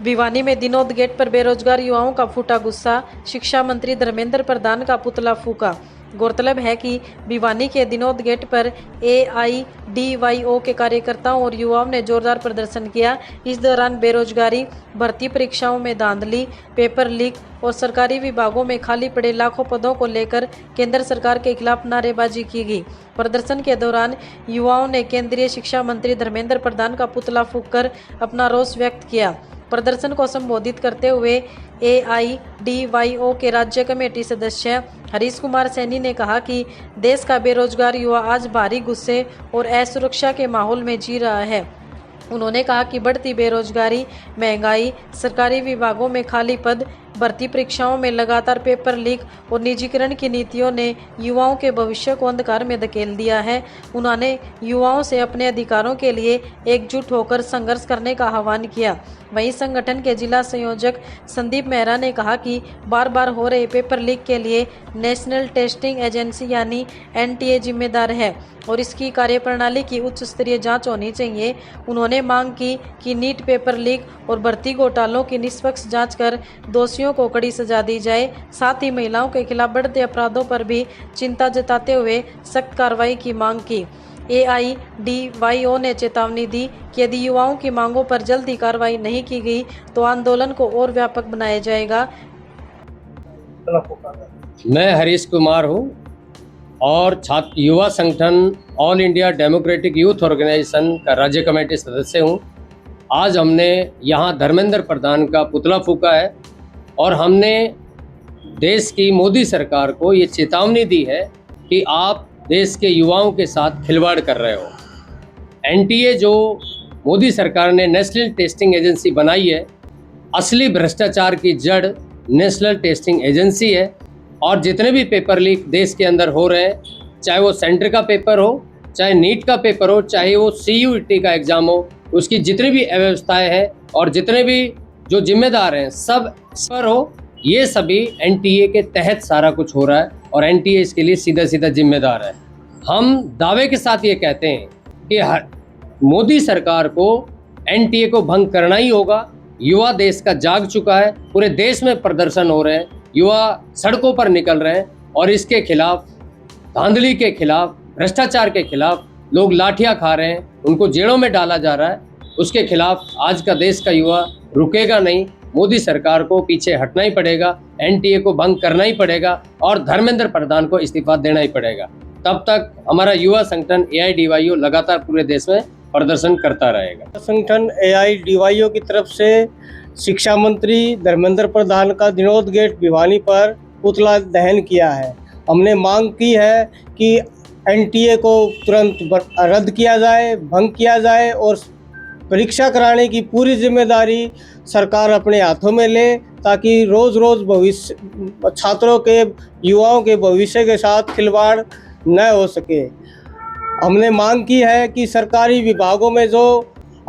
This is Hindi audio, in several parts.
भिवानी में दिनोद गेट पर बेरोजगार युवाओं का फूटा गुस्सा, शिक्षा मंत्री धर्मेंद्र प्रधान का पुतला फूका। गौरतलब है कि भिवानी के दिनोद गेट पर AIDYO के कार्यकर्ताओं और युवाओं ने जोरदार प्रदर्शन किया। इस दौरान बेरोजगारी, भर्ती परीक्षाओं में धांधली, पेपर लीक और सरकारी विभागों में खाली पड़े लाखों पदों को लेकर केंद्र सरकार के खिलाफ नारेबाजी की गई। प्रदर्शन के दौरान युवाओं ने केंद्रीय शिक्षा मंत्री धर्मेंद्र प्रधान का पुतला फूंककर अपना रोष व्यक्त किया। प्रदर्शन को संबोधित करते हुए AIDYO के राज्य कमेटी सदस्य हरीश कुमार सैनी ने कहा कि देश का बेरोजगार युवा आज भारी गुस्से और असुरक्षा के माहौल में जी रहा है। उन्होंने कहा कि बढ़ती बेरोजगारी, महंगाई, सरकारी विभागों में खाली पद, भर्ती परीक्षाओं में लगातार पेपर लीक और निजीकरण की नीतियों ने युवाओं के भविष्य को अंधकार में धकेल दिया है। उन्होंने युवाओं से अपने अधिकारों के लिए एकजुट होकर संघर्ष करने का आह्वान किया। वहीं संगठन के जिला संयोजक संदीप मेहरा ने कहा कि बार बार हो रहे पेपर लीक के लिए नेशनल टेस्टिंग एजेंसी यानी NTA जिम्मेदार है और इसकी कार्यप्रणाली की उच्च स्तरीय जांच होनी चाहिए। उन्होंने मांग की कि नीट पेपर लीक और भर्ती घोटालों की निष्पक्ष जांच कर दोषियों को कड़ी सजा दी जाए। साथ ही महिलाओं के खिलाफ बढ़ते अपराधों पर भी चिंता जताते हुए सख्त कार्रवाई की मांग की। AIDYO ने चेतावनी दी कि यदि युवाओं की मांगों पर जल्दी कार्रवाई नहीं की गई तो आंदोलन को और व्यापक बनाया जाएगा। मैं हरीश कुमार हूँ और छात्र युवा संगठन All India Democratic Youth Organisation का राज्य कमेटी सदस्य हूँ। आज हमने यहाँ धर्मेंद्र प्रधान का पुतला फूंका है और हमने देश की मोदी सरकार को ये चेतावनी दी है कि आप देश के युवाओं के साथ खिलवाड़ कर रहे हो। NTA जो मोदी सरकार ने नेशनल टेस्टिंग एजेंसी बनाई है, असली भ्रष्टाचार की जड़ नेशनल टेस्टिंग एजेंसी है। और जितने भी पेपर लीक देश के अंदर हो रहे हैं, चाहे वो सेंटर का पेपर हो, चाहे नीट का पेपर हो, चाहे वो CUET का एग्ज़ाम हो, उसकी जितनी भी अव्यवस्थाएं हैं और जितने भी जो जिम्मेदार हैं सब पर हो, ये सभी NTA के तहत सारा कुछ हो रहा है और NTA इसके लिए सीधा सीधा जिम्मेदार है। हम दावे के साथ ये कहते हैं कि मोदी सरकार को NTA को भंग करना ही होगा। युवा देश का जाग चुका है, पूरे देश में प्रदर्शन हो रहे हैं, युवा सड़कों पर निकल रहे हैं और इसके खिलाफ, धांधली के खिलाफ, भ्रष्टाचार के खिलाफ लोग लाठियां खा रहे हैं, उनको जेलों में डाला जा रहा है। उसके खिलाफ आज का देश का युवा रुकेगा नहीं। मोदी सरकार को पीछे हटना ही पड़ेगा, NTA को भंग करना ही पड़ेगा और धर्मेंद्र प्रधान को इस्तीफा देना ही पड़ेगा। तब तक हमारा युवा संगठन AIDYO लगातार पूरे देश में प्रदर्शन करता रहेगा। संगठन AIDYO की तरफ से शिक्षा मंत्री धर्मेंद्र प्रधान का दिनोद गेट भिवानी पर पुतला दहन किया है। हमने मांग की है कि NTA को तुरंत रद्द किया जाए, भंग किया जाए और परीक्षा कराने की पूरी जिम्मेदारी सरकार अपने हाथों में ले, ताकि रोज़ रोज़ भविष्य छात्रों के, युवाओं के भविष्य के साथ खिलवाड़ न हो सके। हमने मांग की है कि सरकारी विभागों में जो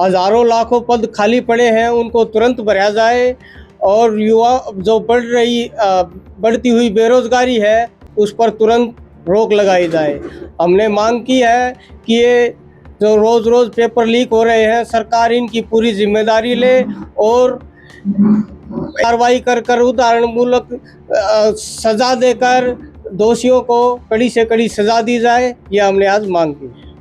हज़ारों लाखों पद खाली पड़े हैं उनको तुरंत भरा जाए और युवा जो बढ़ती हुई बेरोजगारी है उस पर तुरंत रोक लगाई जाए। हमने मांग की है कि ये जो रोज़ रोज़ पेपर लीक हो रहे हैं, सरकार इनकी पूरी जिम्मेदारी ले और कार्रवाई कर उदाहरणमूलक सज़ा देकर दोषियों को कड़ी से कड़ी सज़ा दी जाए। यह हमने आज मांग की।